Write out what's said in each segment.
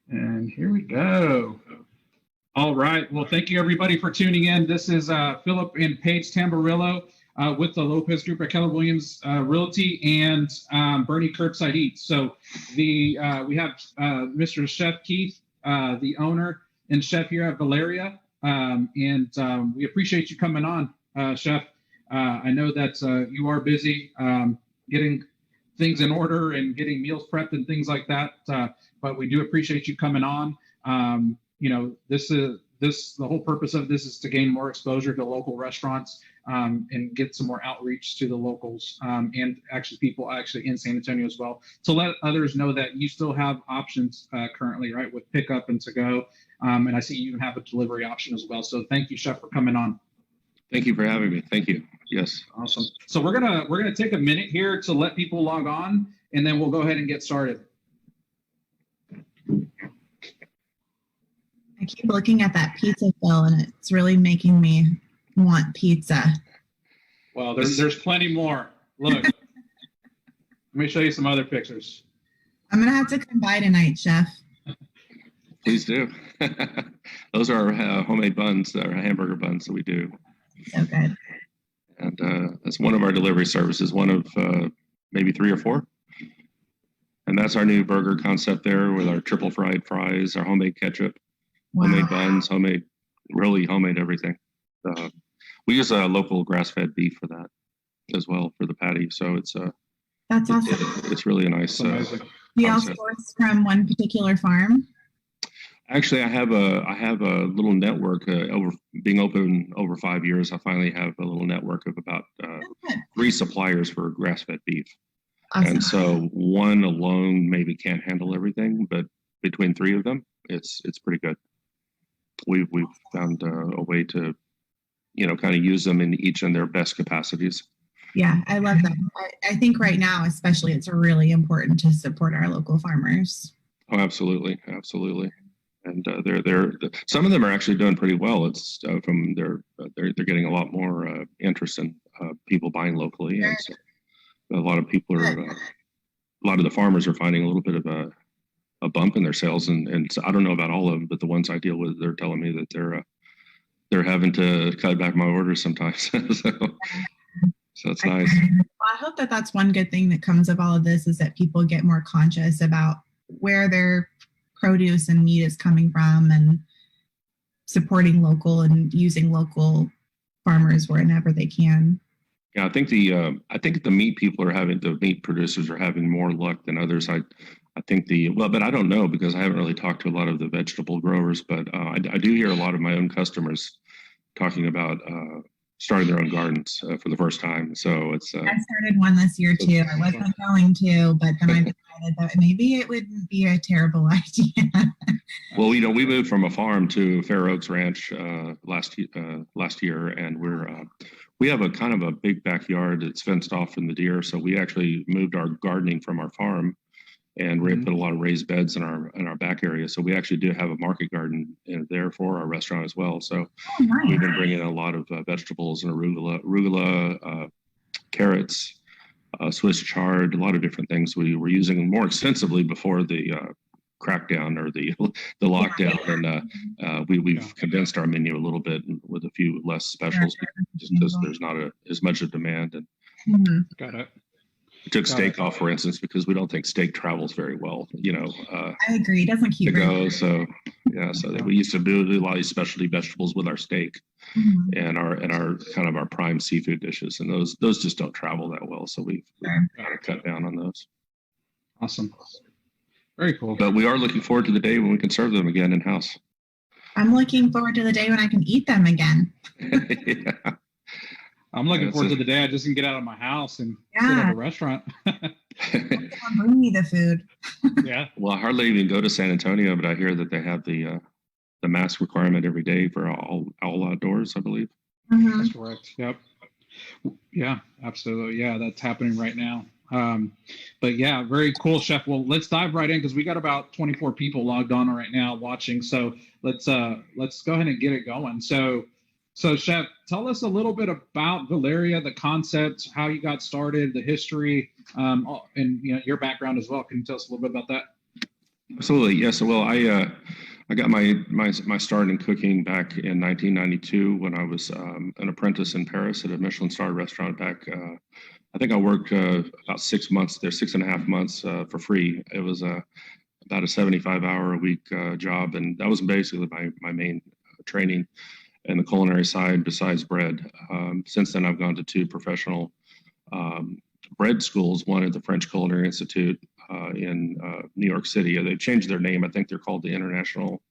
And here we go. All right. Well, thank you everybody for tuning in. This is Phillip and Paige Tamburillo with the Lopez Group at Keller Williams Realty and Boerne Curbside Eats. So we have Mr. Chef Keith, the owner and chef here at Valeria, and we appreciate you coming on, Chef. I know that you are busy getting things in order and getting meals prepped and things like that, but we do appreciate you coming on. The whole purpose of this is to gain more exposure to local restaurants and get some more outreach to the locals and actually people in San Antonio as well, to let others know that you still have options currently, right, with pickup and to go. And I see you even have a delivery option as well. So thank you, Chef, for coming on. Thank you for having me. Thank you. Yes. Awesome. So we're gonna take a minute here to let people log on, and then we'll go ahead and get started. I keep looking at that pizza bill, and it's really making me want pizza. Well, there's plenty more. Look, let me show you some other pictures. I'm gonna have to come by tonight, Chef. Please do. Those are our homemade buns, our hamburger buns that we do. So good. And that's one of our delivery services, one of maybe 3 or 4. And that's our new burger concept there with our triple fried fries, our homemade ketchup, homemade buns, really homemade everything. We use a local grass-fed beef for that as well for the patty. So that's awesome. It's really a nice. Do you all source from one particular farm? Actually, I have a little network being open over 5 years. I finally have a little network of about 3 suppliers for grass-fed beef. Awesome. And so one alone maybe can't handle everything, but between 3 of them, it's pretty good. We've found a way to, kind of use them in their best capacities. Yeah, I love that. I think right now, especially, it's really important to support our local farmers. Oh, absolutely, absolutely. And they're some of them are actually doing pretty well. It's from they're getting a lot more interest in people buying locally, and so a lot of people are a lot of the farmers are finding a little bit of a bump in their sales, and so I don't know about all of them, but the ones I deal with, they're telling me that they're having to cut back my orders sometimes. So it's nice. Well, I hope that that's one good thing that comes of all of this is that people get more conscious about where their produce and meat is coming from and supporting local and using local farmers wherever they can. Yeah, I think the meat meat producers are having more luck than others. I think but I don't know because I haven't really talked to a lot of the vegetable growers, but I do hear a lot of my own customers talking about starting their own gardens for the first time. So it's. I started one this year too. I wasn't going to, but then I decided that maybe it wouldn't be a terrible idea. Well, we moved from a farm to Fair Oaks Ranch last year, and we have a kind of a big backyard that's fenced off from the deer. So we actually moved our gardening from our farm, and we're gonna put a lot of raised beds in our back area. So we actually do have a market garden in there for our restaurant as well. So nice. We've been bringing in a lot of vegetables and arugula, carrots, Swiss chard, a lot of different things we were using more extensively before the crackdown or the lockdown, and we've condensed our menu a little bit with a few less specials just because there's not as much of demand. And Got it. We took steak off, for instance, because we don't think steak travels very well. I agree. It doesn't keep to go. So yeah, so we used to do a lot of these specialty vegetables with our steak and our kind of our prime seafood dishes, and those just don't travel that well. So we've kind of cut down on those. Awesome. Very cool. But we are looking forward to the day when we can serve them again in house. I'm looking forward to the day when I can eat them again. Yeah. I'm looking forward to the day I just can get out of my house and sit at a restaurant. Bring me the food. Yeah. Well, I hardly even go to San Antonio, but I hear that they have the mask requirement every day for all outdoors, I believe. That's correct. Yep. Yeah, absolutely. Yeah, that's happening right now. But yeah, very cool, Chef. Well, let's dive right in because we got about 24 people logged on right now watching. So let's go ahead and get it going. So Chef, tell us a little bit about Valeria, the concept, how you got started, the history, and your background as well. Can you tell us a little bit about that? Absolutely. Yes. Well, I got my start in cooking back in 1992 when I was an apprentice in Paris at a Michelin-starred restaurant back. I think I worked about 6 months there, 6.5 months for free. It was about a 75-hour a week job, and that was basically my main training in the culinary side besides bread. Since then, I've gone to two professional bread schools, one at the French Culinary Institute in New York City. They've changed their name. I think they're called the International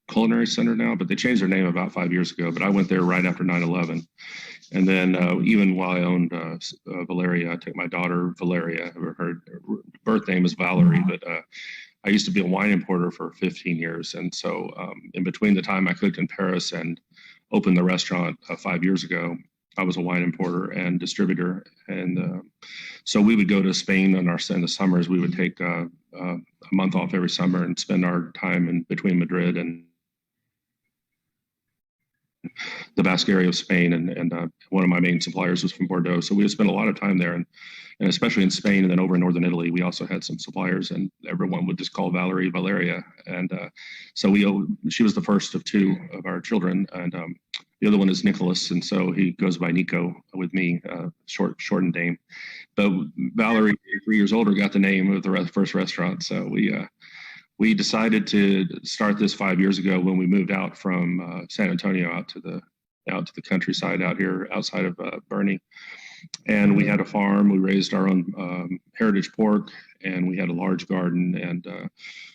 Culinary Center now, but they changed their name about 5 years ago. But I went there right after 9/11. And then even while I owned Valeria, I took my daughter, Valeria, her birth name is Valerie, but I used to be a wine importer for 15 years. And so in between the time I cooked in Paris and opened the restaurant 5 years ago, I was a wine importer and distributor. And so we would go to Spain in the summers. We would take a month off every summer and spend our time in between Madrid and the Basque area of Spain, and one of my main suppliers was from Bordeaux. So we would spend a lot of time there, and especially in Spain and then over in northern Italy, we also had some suppliers, and everyone would just call Valerie Valeria. And so she was the first of two of our children, and the other one is Nicholas, and so he goes by Nico with me, shortened name. But Valerie, 3 years older, got the name of the first restaurant. So we decided to start this 5 years ago when we moved out from San Antonio out to the countryside out here outside of Boerne. And we had a farm. We raised our own heritage pork, and we had a large garden. And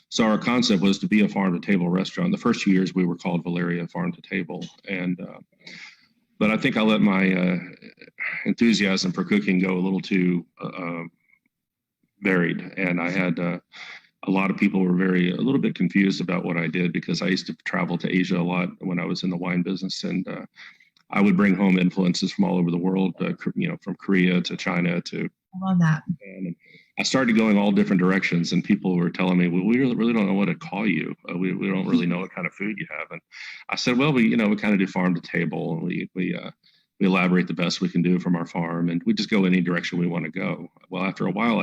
so our concept was to be a farm to table restaurant. The first few years we were called Valeria Farm to Table. And but I think I let my enthusiasm for cooking go a little too varied, and I had. A lot of people were a little bit confused about what I did because I used to travel to Asia a lot when I was in the wine business, and I would bring home influences from all over the world, from Korea to China to. I love that. And I started going all different directions, and people were telling me, "Well, we really don't know what to call you. We don't really know what kind of food you have." And I said, "Well, we kind of do farm to table, and we elaborate the best we can do from our farm, and we just go any direction we want to go." Well, after a while,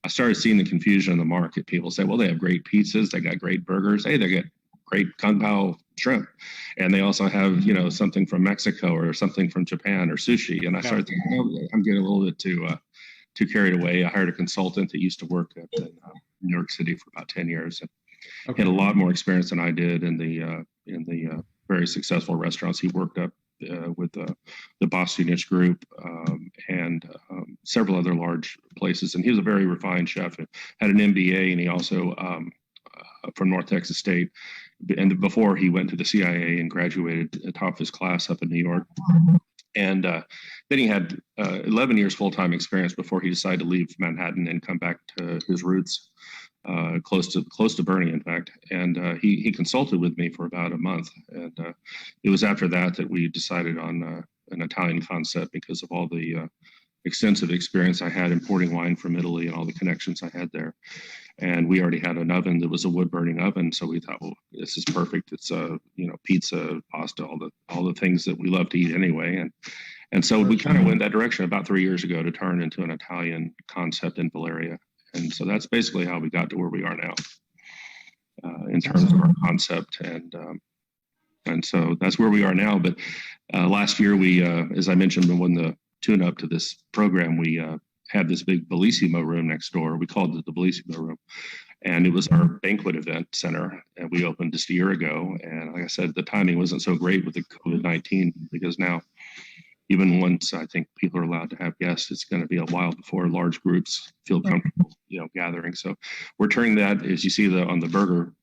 I started seeing the confusion in the market. People say, well, they have great pizzas, they got great burgers, hey, they get great kung pao shrimp, and they also have something from Mexico or something from Japan or sushi. And I started thinking, I'm getting a little bit too carried away. I hired a consultant that used to work in New York City for about 10 years, and had a lot more experience than I did in the very successful restaurants he worked up with the Bostonish Group and several other large places. And he was a very refined chef, had an MBA, and he also from North Texas State. And before he went to the CIA and graduated at top of his class up in New York. And then he had 11 years full-time experience before he decided to leave Manhattan and come back to his roots. Close to Boerne, in fact, and he consulted with me for about a month, and it was after that we decided on an Italian concept because of all the extensive experience I had importing wine from Italy and all the connections I had there. And we already had an oven that was a wood burning oven, so we thought, well, this is perfect. It's pizza, pasta, all the things that we love to eat anyway, and so we kind of went that direction about 3 years ago to turn into an Italian concept in Valeria. And so that's basically how we got to where we are now in terms of our concept. And so that's where we are now. But last year, we, as I mentioned, when the tune-up to this program, we had this big Bellissimo room next door. We called it the Bellissimo room. And it was our banquet event center. And we opened just a year ago. And like I said, the timing wasn't so great with the COVID-19 because now, even once I think people are allowed to have guests, it's going to be a while before large groups feel comfortable, gathering. So we're turning that, as you see on the burger,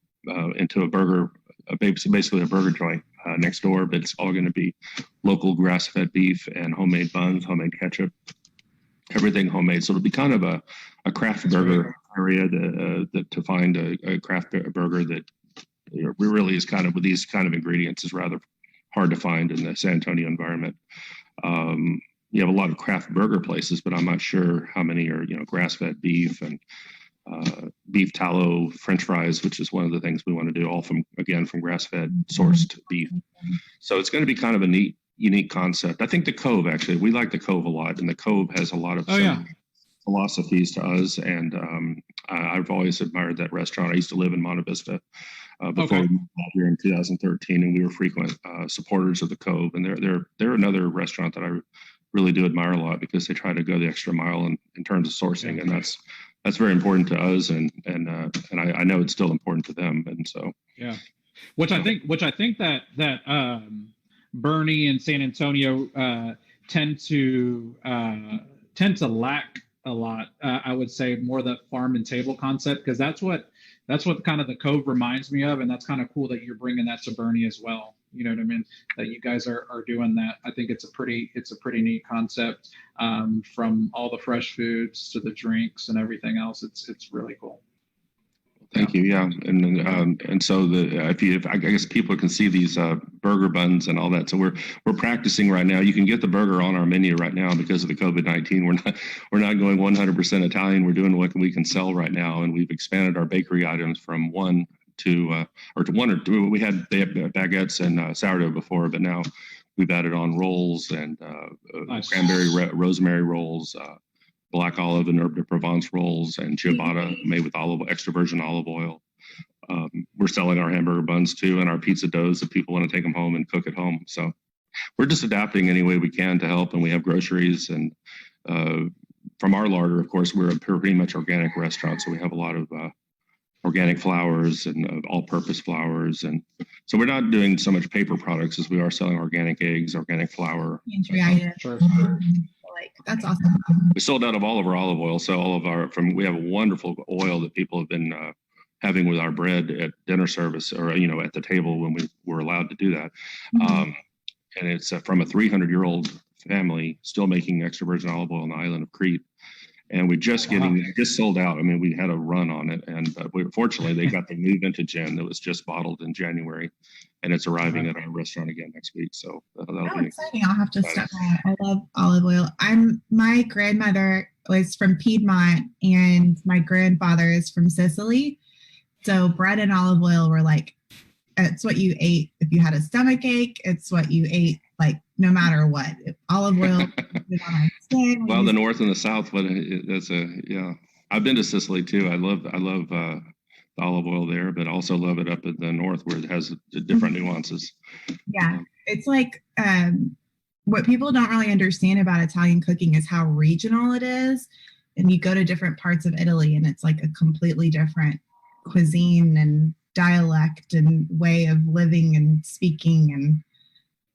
into a burger, basically a burger joint next door, but it's all going to be local grass-fed beef and homemade buns, homemade ketchup, everything homemade. So it'll be kind of a craft burger area that to find a craft burger that really is kind of with these kind of ingredients is rather hard to find in the San Antonio environment. You have a lot of craft burger places, but I'm not sure how many are, grass-fed beef and beef tallow French fries, which is one of the things we want to do, all from grass-fed sourced beef. So it's going to be kind of a neat, unique concept. I think the Cove, actually, we like the Cove a lot, and the Cove has a lot of philosophies to us, and I've always admired that restaurant. I used to live in Monte Vista before Okay. we moved out here in 2013, and we were frequent supporters of the Cove. And they're another restaurant that I really do admire a lot because they try to go the extra mile in terms of sourcing, and that's very important to us, and I know it's still important to them, and so Yeah, which I think that Boerne and San Antonio tend to lack a lot. I would say more the farm and table concept, because that's what kind of the Cove reminds me of, and that's kind of cool that you're bringing that to Boerne as well. You know what I mean? That you guys are doing that. I think it's a pretty neat concept. From all the fresh foods to the drinks and everything else, it's really cool. Thank you. Yeah, and so I guess people can see these burger buns and all that. So we're practicing right now. You can get the burger on our menu right now because of the COVID-19. We're not going 100% Italian. We're doing what we can sell right now, and we've expanded our bakery items from one to one or two. We had baguettes and sourdough before, but now we've added on rolls and Nice. cranberry rosemary rolls. Black olive and herb de Provence rolls, and ciabatta made with extra virgin olive oil. We're selling our hamburger buns too, and our pizza doughs if people want to take them home and cook at home. So we're just adapting any way we can to help, and we have groceries. And from our larder, of course, we're a pretty much organic restaurant, so we have a lot of organic flours and all-purpose flours, and so we're not doing so much paper products as we are selling organic eggs, organic flour. Pantry items. Sure. Like, that's awesome. We sold out of all of our olive oil, so we have a wonderful oil that people have been having with our bread at dinner service, or at the table when we were allowed to do that. Mm-hmm. And it's from a 300-year-old family still making extra virgin olive oil on the island of Crete. And we just sold out. I mean, we had a run on it, and fortunately they got the new vintage in that was just bottled in January, and it's arriving at our restaurant again next week. So that'll be exciting. I'll have to stop by. I love olive oil. My grandmother was from Piedmont, and my grandfather is from Sicily. So bread and olive oil were like, it's what you ate if you had a stomach ache. It's what you ate, like, no matter what. Olive oil. Well, the north and the south, but I've been to Sicily too. I love the olive oil there, but also love it up in the north where it has different nuances. Yeah, it's like what people don't really understand about Italian cooking is how regional it is. And you go to different parts of Italy, and it's like a completely different cuisine and dialect and way of living and speaking, and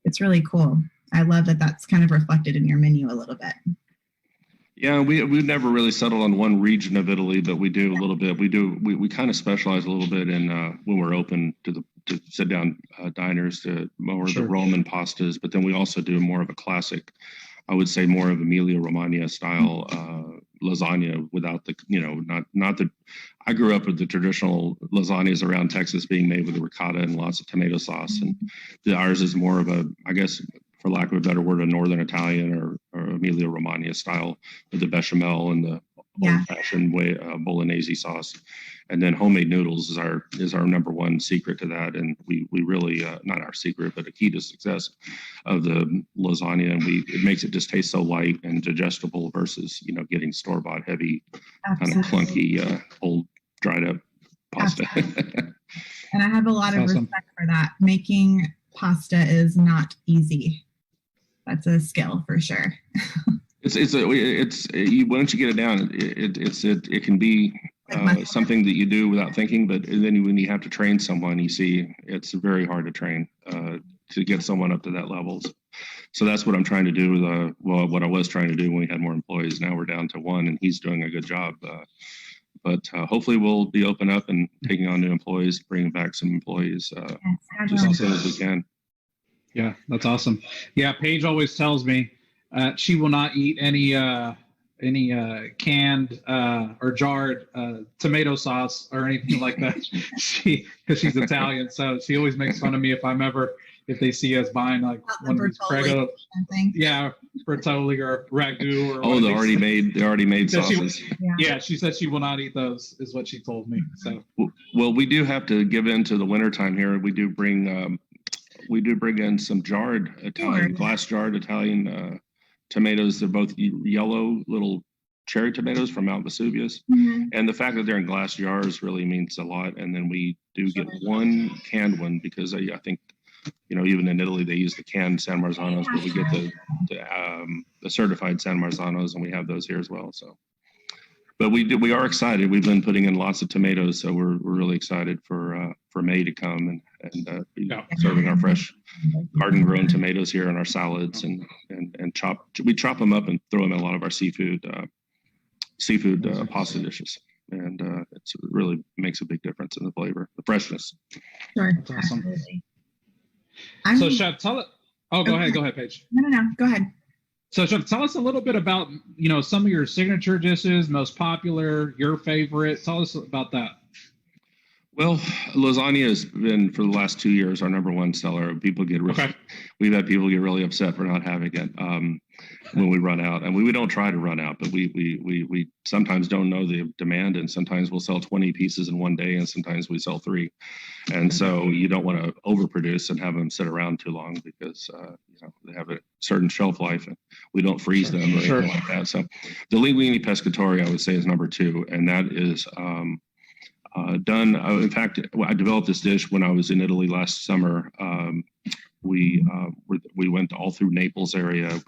it's really cool. I love that that's kind of reflected in your menu a little bit. Yeah, we've never really settled on one region of Italy, but we do a little bit. We kind of specialize a little bit in when we're open to sit down diners to more of the Roman pastas, but then we also do more of a classic, I would say more of Emilia Romagna style lasagna without the, not the, I grew up with the traditional lasagnas around Texas being made with the ricotta and lots of tomato sauce. And ours is more of a, I guess, for lack of a better word, a Northern Italian or Emilia Romagna style with the bechamel and the old-fashioned way bolognese sauce. And then homemade noodles is our number one secret to that. And we really, not our secret, but a key to success of the lasagna. And it makes it just taste so light and digestible versus, getting store-bought heavy, kind of clunky, old dried up pasta. And I have a lot of respect for that. Making pasta is not easy. That's a skill for sure. Once you get it down, it can be something that you do without thinking, but then when you have to train someone, you see it's very hard to train to get someone up to that level. So that's what I'm trying to do. What I was trying to do when we had more employees. Now we're down to one, and he's doing a good job. But hopefully we'll be open up and taking on new employees, bringing back some employees just as soon as we can. Yeah, that's awesome. Yeah, Paige always tells me she will not eat any canned or jarred tomato sauce or anything like that. Because she's Italian, so she always makes fun of me if they see us buying like one of these Prego, Bertolli or ragu or the already made sauces. She said she will not eat those, is what she told me. So well, we do have to give in to the wintertime here. We do bring in some glass jarred Italian tomatoes. They're both yellow, little cherry tomatoes from Mount Vesuvius. Mhm. And the fact that they're in glass jars really means a lot. And then we do get one canned one because I think, even in Italy, they use the canned San Marzanos, but we get the certified San Marzanos, and we have those here as well. So, but we are excited. We've been putting in lots of tomatoes, so we're really excited for May to come and be serving our fresh garden grown tomatoes here in our salads and we chop them up and throw them in a lot of our seafood pasta dishes. And it really makes a big difference in the flavor, the freshness. Sure. That's awesome. Absolutely. So Chef, tell it. Oh, go ahead. Go ahead, Paige. No. Go ahead. So Chef, tell us a little bit about, some of your signature dishes, most popular, your favorite. Tell us about that. Well, lasagna has been for the last 2 years our number one seller. People get we've had people get really upset for not having it when we run out, and we don't try to run out, but we sometimes don't know the demand, and sometimes we'll sell 20 pieces in one day, and sometimes we sell 3, and so you don't want to overproduce and have them sit around too long because they have a certain shelf life, and we don't freeze them or anything like that. So the linguine pescatore, I would say, is number 2, and that is done. In fact, I developed this dish when I was in Italy last summer. We went all through Naples area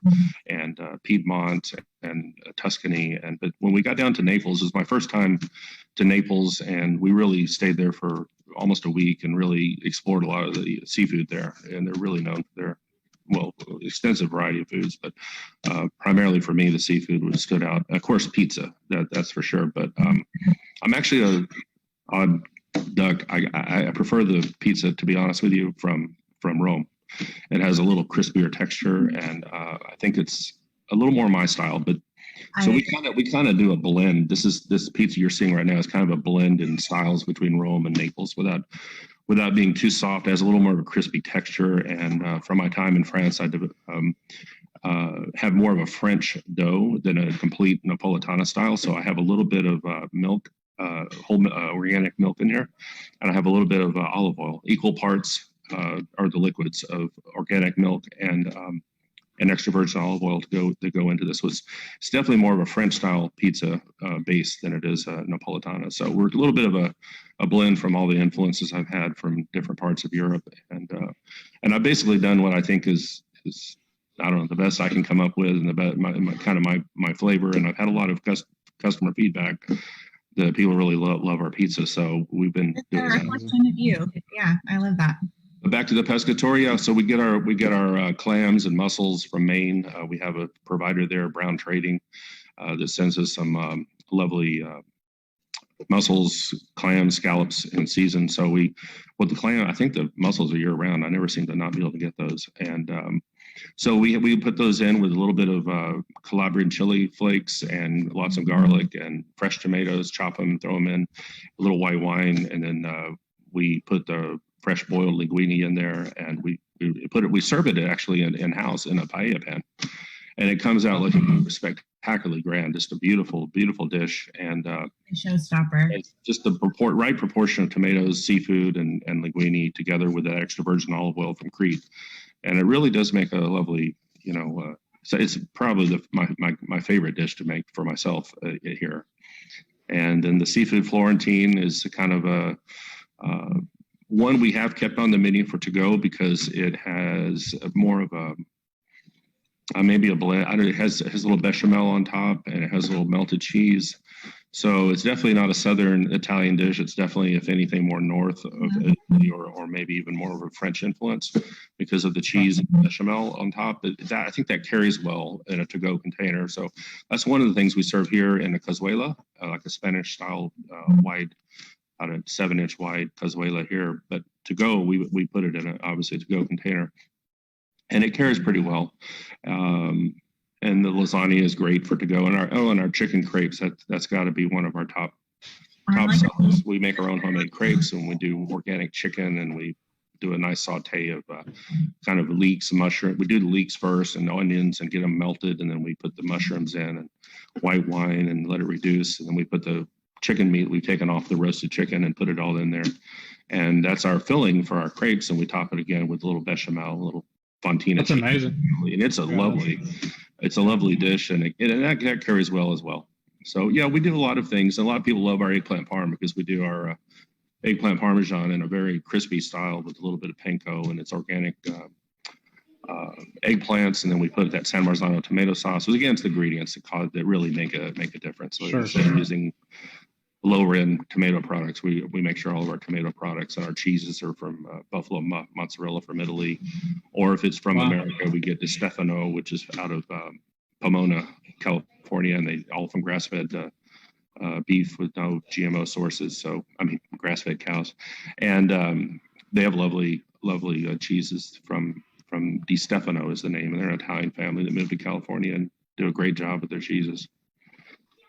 and Piedmont and Tuscany, but when we got down to Naples, it was my first time to Naples, and we really stayed there for almost a week and really explored a lot of the seafood there. And they're really known for their extensive variety of foods, but primarily for me, the seafood stood out. Of course, pizza, that's for sure. But I'm actually a odd duck. I prefer the pizza, to be honest with you, from Rome. It has a little crispier texture, and I think it's a little more my style. But so we kind of do a blend. This pizza you're seeing right now is kind of a blend in styles between Rome and Naples, without being too soft. It has a little more of a crispy texture. And from my time in France, I have more of a French dough than a complete Napolitana style. So I have a little bit of milk. Whole organic milk in here, and I have a little bit of olive oil. Equal parts are the liquids of organic milk and extra virgin olive oil to go into this. It's definitely more of a French style pizza base than it is Napolitana. So we're a little bit of a blend from all the influences I've had from different parts of Europe, and I've basically done what I think is I don't know, the best I can come up with, and the best my flavor. And I've had a lot of customer feedback. The people really love our pizza, so we've been doing that. Reflection of you. Yeah, I love that. But back to the pescatoria, so we get our clams and mussels from Maine. We have a provider there, Brown Trading, that sends us some lovely mussels, clams, scallops in season. So with the clam, I think the mussels are year round. I never seem to not be able to get those, and so we put those in with a little bit of Calabrian chili flakes and lots of garlic and fresh tomatoes, chop them, throw them in, a little white wine, and then we put the fresh boiled linguine in there, and we serve it actually in-house in a paella pan. And it comes out looking spectacularly grand, just a beautiful, beautiful dish. And showstopper. It's just the right proportion of tomatoes, seafood, and linguine together with that extra virgin olive oil from Crete. And it really does make a lovely, so it's probably my favorite dish to make for myself here. And then the seafood Florentine is kind of a one we have kept on the menu for to go because it has more of a maybe a blend. It has a little bechamel on top, and it has a little melted cheese. So it's definitely not a Southern Italian dish. It's definitely, if anything, more north of Italy, or maybe even more of a French influence because of the cheese and bechamel on top. I think that carries well in a to-go container. So that's one of the things we serve here in a cazuela, like a Spanish-style wide, about a 7-inch wide cazuela here. But to go, we put it in obviously a to-go container, and it carries pretty well. And the lasagna is great for to go. And our chicken crepes, that's got to be one of our top sellers. We make our own homemade crepes, and we do organic chicken, and we do a nice saute of kind of leeks, mushroom. We do the leeks first and onions and get them melted, and then we put the mushrooms in and white wine and let it reduce. And then we put the chicken meat we've taken off the roasted chicken and put it all in there. And that's our filling for our crepes. And we top it again with a little bechamel, a little fontina. That's amazing. And it's a lovely dish, and that carries well as well. So yeah, we do a lot of things. A lot of people love our eggplant parm because we do our eggplant parmesan in a very crispy style with a little bit of panko, and it's organic eggplants, and then we put that San Marzano tomato sauce. So again, it's the ingredients that really make a difference. So instead of using lower end tomato products, we make sure all of our tomato products and our cheeses are from buffalo mozzarella from Italy, or if it's from America, we get Di Stefano, which is out of Pomona, California, and they all from grass-fed beef with no GMO sources. So I mean grass-fed cows, and they have lovely cheeses from Di Stefano is the name, and they're an Italian family that moved to California and do a great job with their cheeses.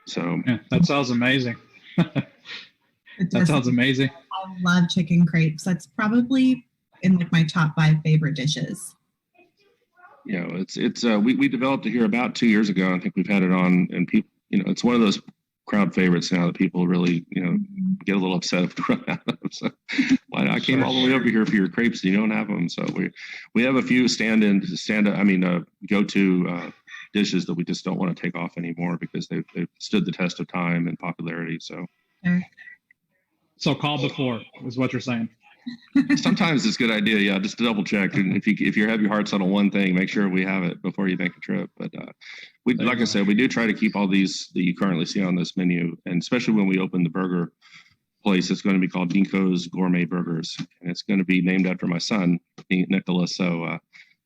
So yeah, that sounds amazing. That sounds amazing. I love chicken crepes. That's probably in like my top 5 favorite dishes. You know, it's we developed it here about 2 years ago. I think we've had it on, and people, you know, it's one of those crowd favorites now that people really, you know, get a little upset if we run out of them. So I came all the way over here for your crepes and you don't have them. So we have a few go-to dishes that we just don't want to take off anymore because they've stood the test of time and popularity. So call before is what you're saying. Sometimes it's a good idea, yeah, just to double check. And if you have your heart set on one thing, make sure we have it before you make a trip. But like I said, we do try to keep all these that you currently see on this menu, and especially when we open the burger place, it's going to be called Nico's Gourmet Burgers, and it's going to be named after my son, Nicholas. So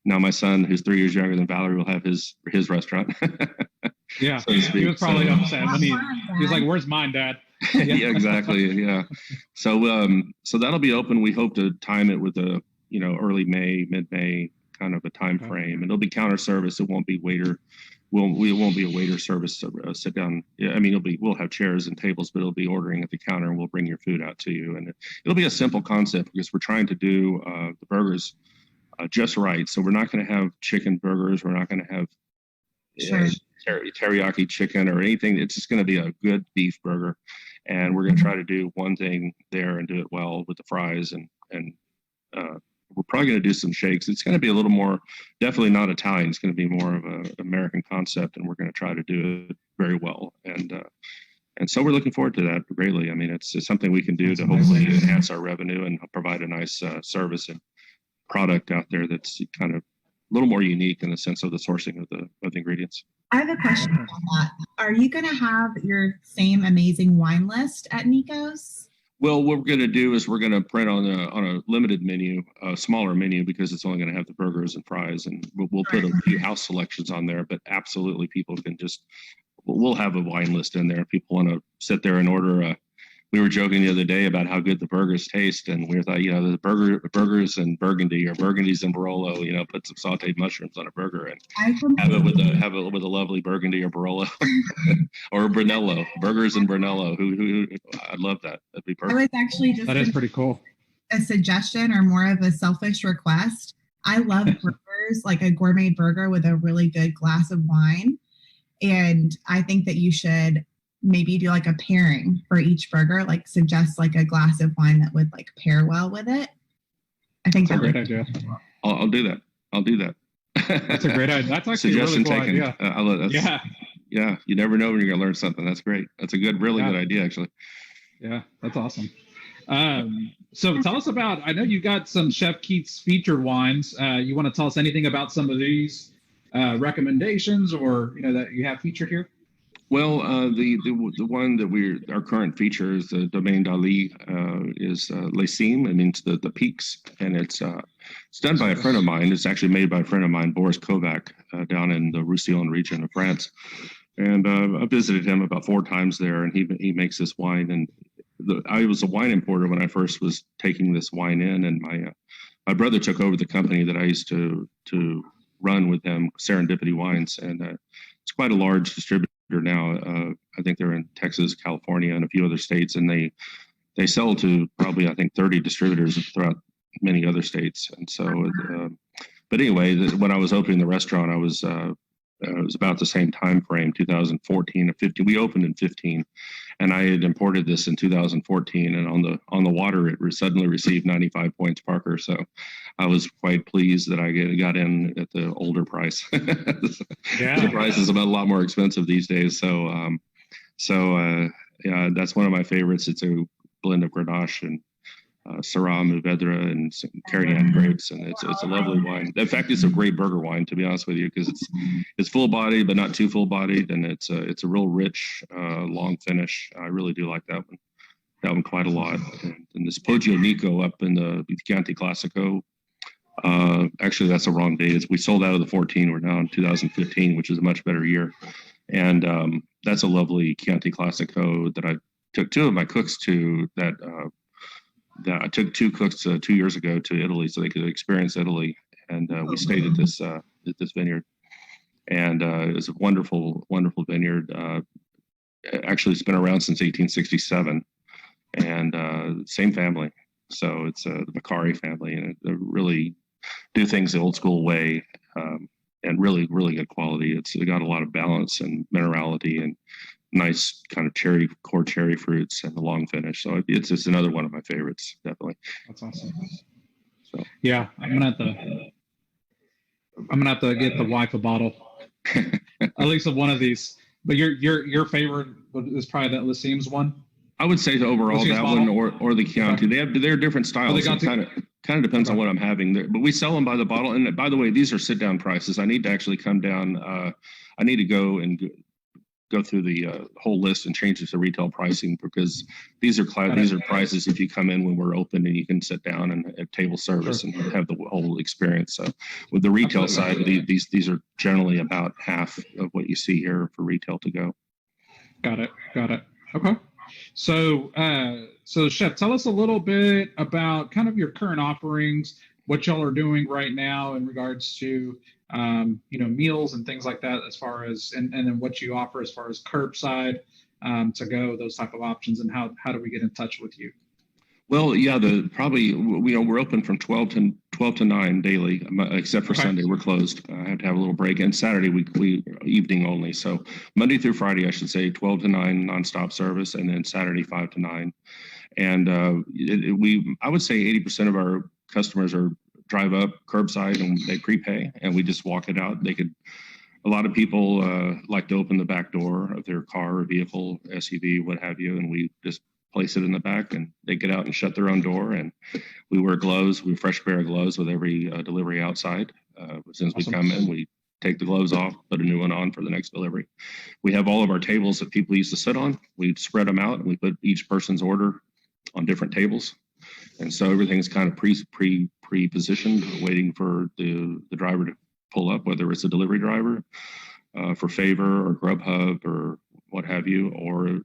now my son, who's 3 years younger than Valerie, will have his restaurant. Yeah, so to speak. He was probably upset. He was like, "Where's mine, Dad?" Yeah, exactly. Yeah. So that'll be open. We hope to time it with a, you know, early May, mid-May kind of a time frame, and it'll be counter service. It won't be waiter. We won't be a waiter service. Sit down. Yeah, I mean, we'll have chairs and tables, but it'll be ordering at the counter, and we'll bring your food out to you. And it'll be a simple concept because we're trying to do the burgers just right. So we're not going to have chicken burgers. We're not going to have teriyaki chicken or anything. It's just going to be a good beef burger, and we're going to try to do one thing there and do it well with the fries, and we're probably going to do some shakes. It's going to be a little more, definitely not Italian. It's going to be more of an American concept, and we're going to try to do it very well. And so we're looking forward to that greatly. I mean, it's something we can do to hopefully enhance our revenue and provide a nice service and product out there that's kind of a little more unique in the sense of the sourcing of the ingredients. I have a question about that. Are you going to have your same amazing wine list at Nico's? Well, what we're going to do is we're going to print on a limited menu, a smaller menu, because it's only going to have the burgers and fries, and we'll put a few house selections on there. But absolutely, people can we'll have a wine list in there. If people want to sit there and order we were joking the other day about how good the burgers taste, and we thought, you know, the burgers in Burgundy or Burgundies in Barolo, you know, put some sauteed mushrooms on a burger and have it with a lovely Burgundy or Barolo or Brunello, burgers in Brunello. Who I'd love that. That'd be perfect. I was actually just that is pretty cool. A suggestion or more of a selfish request. I love burgers, like a gourmet burger with a really good glass of wine, and I think that you should maybe do like a pairing for each burger, like suggest like a glass of wine that would like pair well with it. I think that's a great idea. I'll do that. That's a great idea. That's actually suggestion a really cool taken. idea. Yeah. You never know when you're gonna learn something. That's great. That's a really good idea, actually. Yeah, that's awesome. So tell us about. I know you got some Chef Keith's featured wines. You want to tell us anything about some of these recommendations, or that you have featured here? Well, the one that our current feature is the Domaine d'Ali is Les Cimes. It means the peaks, and it's done by a friend of mine. It's actually made by a friend of mine, Boris Kovac, down in the Roussillon region of France. And I visited him about 4 times there, and he makes this wine. And I was a wine importer when I first was taking this wine in, and my brother took over the company that I used to run with them, Serendipity Wines, and it's quite a large distributor now. I think they're in Texas, California, and a few other states, and they sell to probably, I think, 30 distributors throughout many other states. And so, but anyway, when I was opening the restaurant, it was about the same time frame, 2014 or 15. We opened in 15, and I had imported this in 2014. And on the water, it suddenly received 95 points Parker. So I was quite pleased that I got in at the older price. Yeah. The price is about a lot more expensive these days. So So yeah, that's one of my favorites. It's a blend of Grenache and Syrah, Mourvedre, and some Carignan grapes, and it's a lovely wine. In fact, it's a great burger wine, to be honest with you, because it's full bodied but not too full bodied, and it's a real rich, long finish. I really do like that one quite a lot. And this Poggio Nico up in the Chianti Classico. Actually, that's the wrong date. We sold out of the 14. We're now in 2015, which is a much better year. And that's a lovely Chianti Classico that I took two of my cooks to. That I took two cooks 2 years ago to Italy so they could experience Italy. And we stayed at this vineyard. And it was a wonderful, wonderful vineyard. Actually, it's been around since 1867, and same family. So it's the Beccari family, and they really do things the old school way, and really, really good quality. It's got a lot of balance and minerality and nice kind of core cherry fruits and the long finish. So it's another one of my favorites, definitely. That's awesome. So yeah, I'm gonna have to get the wife a bottle, at least of one of these. But your favorite is probably that Lyceum's one. I would say overall that one or the Chianti. They're different styles. It kind of depends on what I'm having. But we sell them by the bottle. And by the way, these are sit down prices. I need to actually come down. I need to go through the whole list and change it to retail pricing, because these are prices if you come in when we're open and you can sit down and have table service and have the whole experience. So with the retail side, these are generally about half of what you see here for retail to go. Got it. Okay. So, Chef, tell us a little bit about kind of your current offerings, what y'all are doing right now in regards to, meals and things like that, as far as, and then what you offer as far as curbside, to go, those type of options, and how do we get in touch with you? Well, yeah, we're open from 12 to 9 daily, except for Sunday. We're closed. I have to have a little break, and Saturday we evening only. So Monday through Friday, I should say, 12 to 9 nonstop service, and then Saturday 5 to 9. And I would say 80% of our customers drive up curbside and they prepay, and we just walk it out. A lot of people like to open the back door of their car or vehicle, SUV, what have you, and we just place it in the back, and they get out and shut their own door. And we wear gloves. We fresh pair of gloves with every delivery outside. As soon as we come in, we take the gloves off, put a new one on for the next delivery. We have all of our tables that people used to sit on. We spread them out, and we put each person's order on different tables. And so everything's kind of pre-positioned, waiting for the driver to pull up, whether it's a delivery driver for Favor or Grubhub or what have you, or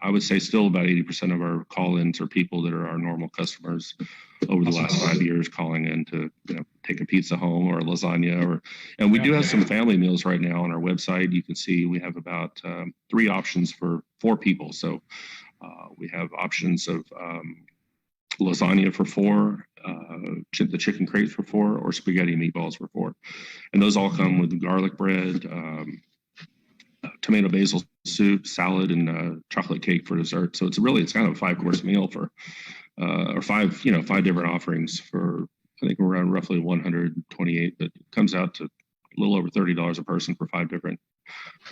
I would say still about 80% of our call-ins are people that are our normal customers over the last 5 years calling in to take a pizza home or a lasagna, and we do have some family meals right now on our website. You can see we have about 3 options for 4 people. So we have options of lasagna for 4, the chicken crepes for 4, or spaghetti meatballs for 4, and those all come with garlic bread, tomato basil soup, salad, and chocolate cake for dessert. So it's kind of a 5-course meal for or 5 different offerings for, I think, around roughly 128, but it comes out to a little over $30 a person for 5 different.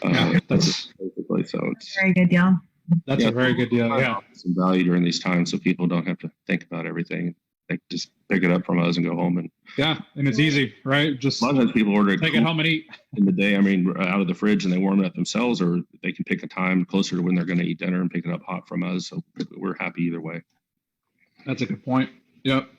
That's basically, so it's Very good deal. That's a very good deal. Yeah. Some value during these times, so people don't have to think about everything. They just pick it up from us and go home. And it's easy, right? Just a lot of times people order take it home and eat in the day. I mean, out of the fridge, and they warm it up themselves, or they can pick a time closer to when they're going to eat dinner and pick it up hot from us. So we're happy either way. That's a good point. Yep.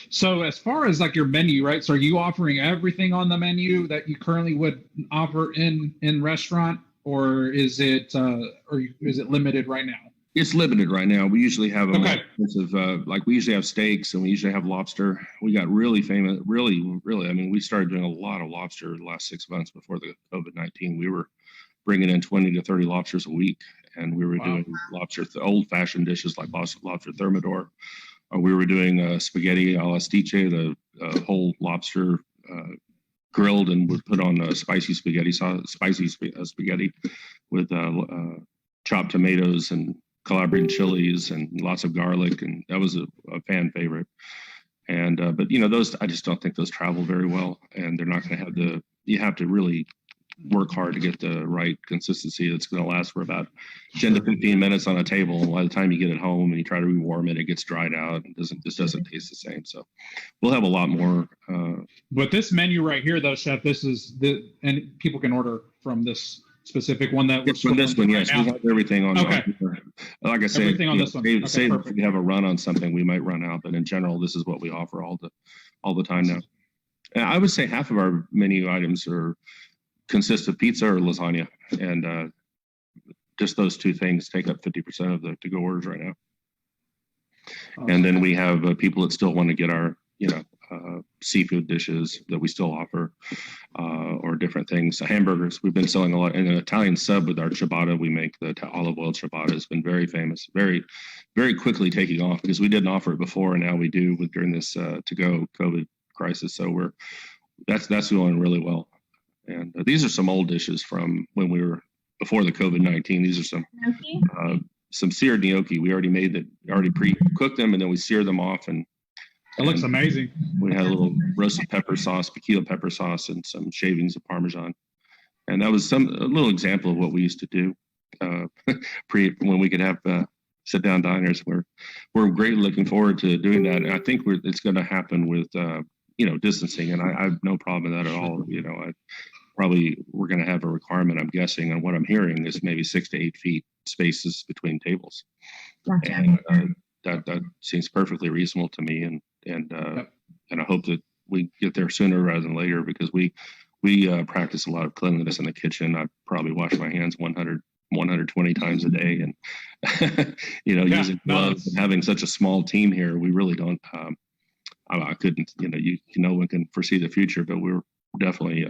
So as far as like your menu, right? So are you offering everything on the menu that you currently would offer in restaurant, or is it limited right now? It's limited right now. We usually have we usually have steaks, and we usually have lobster. We got really famous, really. I mean, we started doing a lot of lobster the last 6 months before the COVID-19. We were bringing in 20 to 30 lobsters a week, and we were doing lobster, old-fashioned dishes like lobster thermidor. We were doing spaghetti alla stice, the whole lobster grilled and would put on spicy spaghetti with chopped tomatoes and Calabrian chilies and lots of garlic, and that was a fan favorite. And but those, I just don't think those travel very well, and they're not going to have you have to really work hard to get the right consistency. It's going to last for about 10 to 15 minutes on a table. And by the time you get it home and you try to rewarm it, it gets dried out and doesn't taste the same. So we'll have a lot more. But this menu right here, though, Chef, and people can order from this specific one that was from this one. Yes, now. we have everything on. Okay. Like I say, everything on this one. Okay, say if we have a run on something, we might run out. But in general, this is what we offer all the time now. And I would say half of our menu items consist of pizza or lasagna, and just those two things take up 50% of the to-go orders right now. And then we have people that still want to get our, seafood dishes that we still offer, or different things. Hamburgers, we've been selling a lot. And an Italian sub with our ciabatta, we make the olive oil ciabatta, has been very famous, very, very quickly taking off because we didn't offer it before, and now we do during this to-go COVID crisis. So that's going really well. And these are some old dishes from when we were before the COVID-19. These are some seared gnocchi. We already pre-cooked them, and then we sear them off. And it looks amazing. We had a little roasted pepper sauce, pequila pepper sauce, and some shavings of Parmesan. And that was a little example of what we used to do when we could have sit-down diners. We're greatly looking forward to doing that. And I think it's going to happen with distancing, and I have no problem with that at all. We're going to have a requirement, I'm guessing, and what I'm hearing is maybe 6 to 8 feet spaces between tables. Gotcha. And that seems perfectly reasonable to me, and I hope that we get there sooner rather than later, because we practice a lot of cleanliness in the kitchen. I probably wash my hands 120 times a day, and using gloves and having such a small team here, we really don't. I couldn't, no one can foresee the future, but we're definitely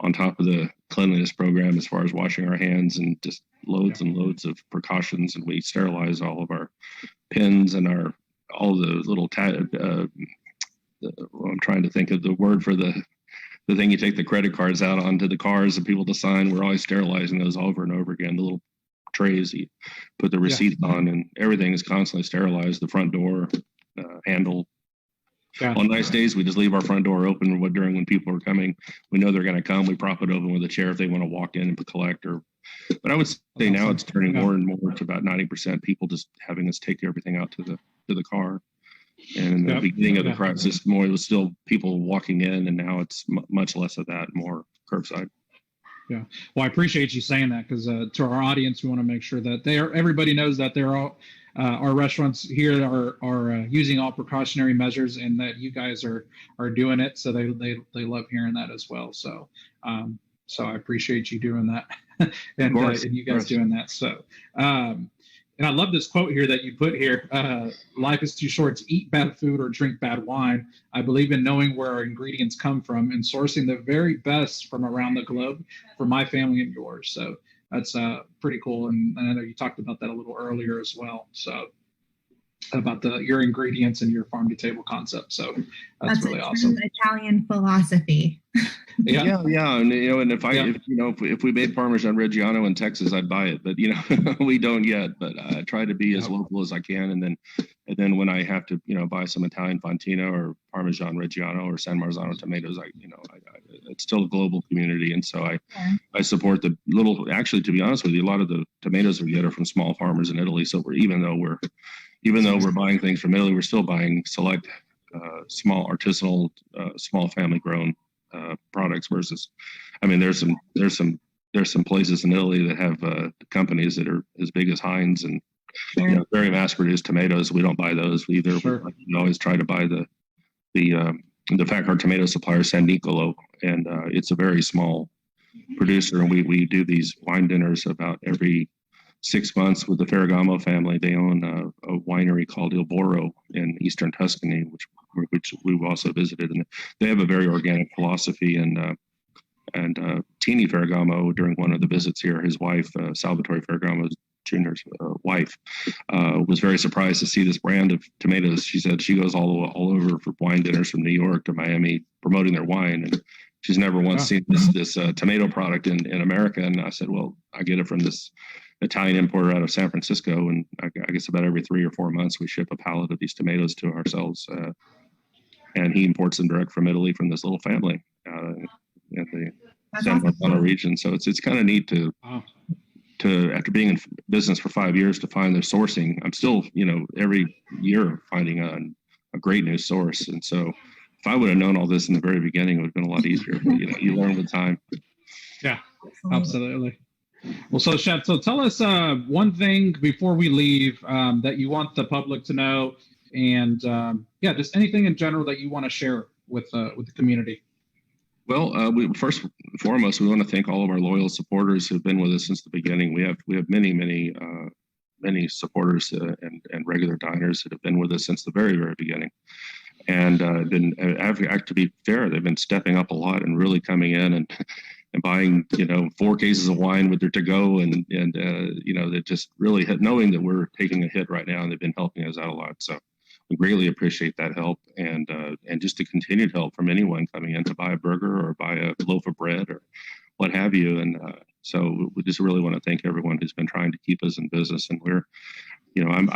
on top of the cleanliness program as far as washing our hands, and just loads and loads of precautions. And we sterilize all of our pins and all the little I'm trying to think of the word for the thing you take the credit cards out onto the cars and people to sign. We're always sterilizing those over and over again. The little trays you put the receipts on, and everything is constantly sterilized. The front door handle. On nice days, we just leave our front door open during when people are coming. We know they're going to come. We prop it open with a chair if they want to walk in and collect. But I would say now it's turning more and more to about 90% people just having us take everything out to the car. And in the beginning of the crisis, it was still people walking in, and now it's much less of that, more curbside. Yeah. Well, I appreciate you saying that, because to our audience, we want to make sure that everybody knows that they're all. Our restaurants here are using all precautionary measures, and that you guys are doing it. So they love hearing that as well. So I appreciate you doing that, and you guys doing that. So and I love this quote here that you put here. Life is too short to eat bad food or drink bad wine. I believe in knowing where our ingredients come from and sourcing the very best from around the globe for my family and yours. So that's pretty cool. And I know you talked about that a little earlier as well. So about your ingredients and your farm to table concept. So that's really awesome. Italian philosophy. Yeah. And if we made Parmesan Reggiano in Texas, I'd buy it, but we don't yet. But I try to be as local as I can, and then when I have to buy some Italian Fontino or Parmesan Reggiano or San Marzano tomatoes, it's still a global community, and so I support the little. Actually, to be honest with you, a lot of the tomatoes we get are from small farmers in Italy. So even though we're buying things from Italy, we're still buying select small artisanal, small family grown products. Versus, there's some places in Italy that have companies that are as big as Heinz and very mass produced tomatoes. We don't buy those either. Sure. We always try to buy the fact our tomato supplier is San Nicolo, and it's a very small producer, and we do these wine dinners about every 6 months with the Ferragamo family. They own a winery called Il Boro in eastern Tuscany, which we've also visited, and they have a very organic philosophy. And Tini Ferragamo, during one of the visits here, his wife, Salvatore Ferragamo Jr.'s wife, was very surprised to see this brand of tomatoes. She said she goes all over for wine dinners from New York to Miami promoting their wine, and she's never once seen this tomato product in America. And I said, well, I get it from this Italian importer out of San Francisco, and I guess about every 3 or 4 months we ship a pallet of these tomatoes to ourselves, and he imports them direct from Italy from this little family. That's San awesome. Bernardino region. So it's kind of neat to Wow. after being in business for 5 years to find their sourcing. I'm still, every year finding a great new source. And so if I would have known all this in the very beginning, it would have been a lot easier. But, you learn with time. Yeah, absolutely. Well, so Chef, so tell us one thing before we leave that you want the public to know, and just anything in general that you want to share with the community. Well, first and foremost, we want to thank all of our loyal supporters who've been with us since the beginning. We have many supporters and regular diners that have been with us since the very, very beginning. And to be fair, they've been stepping up a lot and really coming in and buying 4 cases of wine with their to go, and they just really knowing that we're taking a hit right now, and they've been helping us out a lot. So we greatly appreciate that help, and just the continued help from anyone coming in to buy a burger or buy a loaf of bread or what have you. And so we just really want to thank everyone who's been trying to keep us in business. And we're, I'm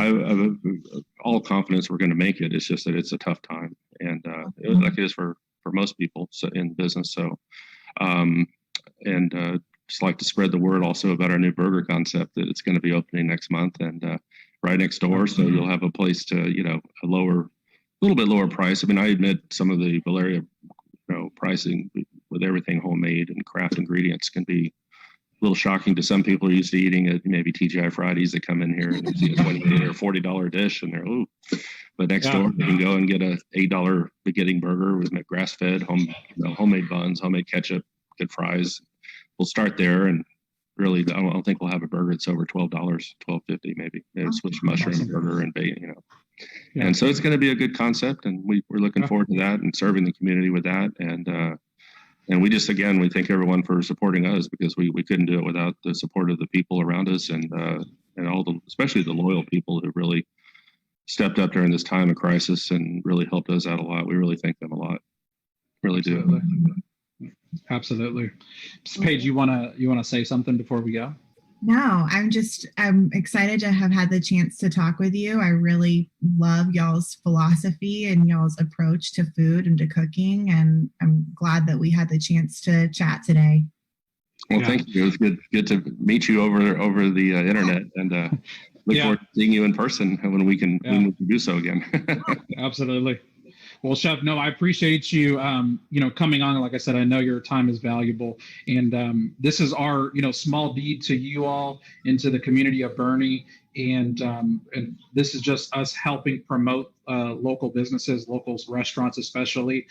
all confidence we're going to make it. It's just that it's a tough time, and like it is for most people in business. So, just like to spread the word also about our new burger concept that it's going to be opening next month, and right next door. So you'll have a place to, a little bit lower price. I mean, I admit some of the Valeria, pricing with everything homemade and craft ingredients can be a little shocking to some people who are used to eating at maybe TGI Fridays that come in here and they see a $28 or $40 dish and they're, ooh. But next door, they can go and get a $8 beginning burger with grass-fed, homemade buns, homemade ketchup, good fries. We'll start there, and really, I don't think we'll have a burger that's over $12, $12.50 maybe. Maybe switch mushroom burger and bacon, Yeah. And so it's going to be a good concept, and we're looking forward to that and serving the community with that. And we just, again, we thank everyone for supporting us, because we couldn't do it without the support of the people around us, and especially the loyal people who really stepped up during this time of crisis and really helped us out a lot. We really thank them a lot. Really do. Absolutely. Paige, you wanna say something before we go? No, I'm excited to have had the chance to talk with you. I really love y'all's philosophy and y'all's approach to food and to cooking, and I'm glad that we had the chance to chat today. Well, thank you. It was good to meet you over the internet, and look forward to seeing you in person when we can do so again. Absolutely. Well, Chef, no, I appreciate you, coming on. Like I said, I know your time is valuable, and this is our, small deed to you all and to the community of Boerne, and this is just us helping promote local businesses, local restaurants, especially,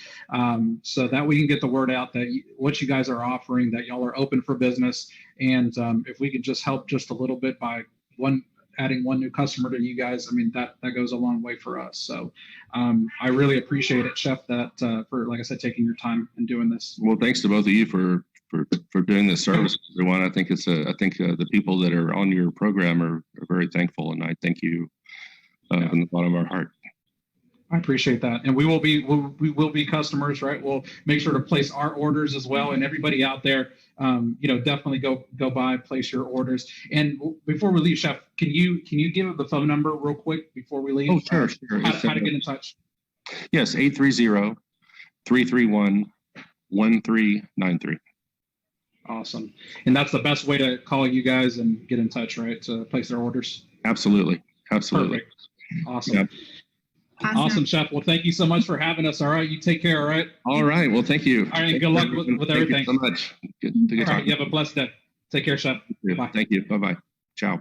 so that we can get the word out that what you guys are offering, that y'all are open for business, and if we can just help just a little bit by adding one new customer to you guys, I mean, that goes a long way for us. So I really appreciate it, Chef, that for, like I said, taking your time and doing this. Well, thanks to both of you for doing this service, everyone. I think the people that are on your program are very thankful, and I thank you from the bottom of our heart. I appreciate that, and we will be customers, right? We'll make sure to place our orders as well, and everybody out there, definitely go by, place your orders. And before we leave, Chef, can you give the phone number real quick before we leave? Oh, sure. How to get in touch? Yes, 830-331-1393. Awesome, and that's the best way to call you guys and get in touch, right? To place their orders. Absolutely. Perfect. Awesome. Yep. Awesome, Chef. Well, thank you so much for having us. All right, you take care. All right. All right. Well, thank you. All right. Good luck with everything. Thank you so much. Good all right. You have a blessed day. Take care, Chef. Bye. Thank you. Bye-bye. Ciao.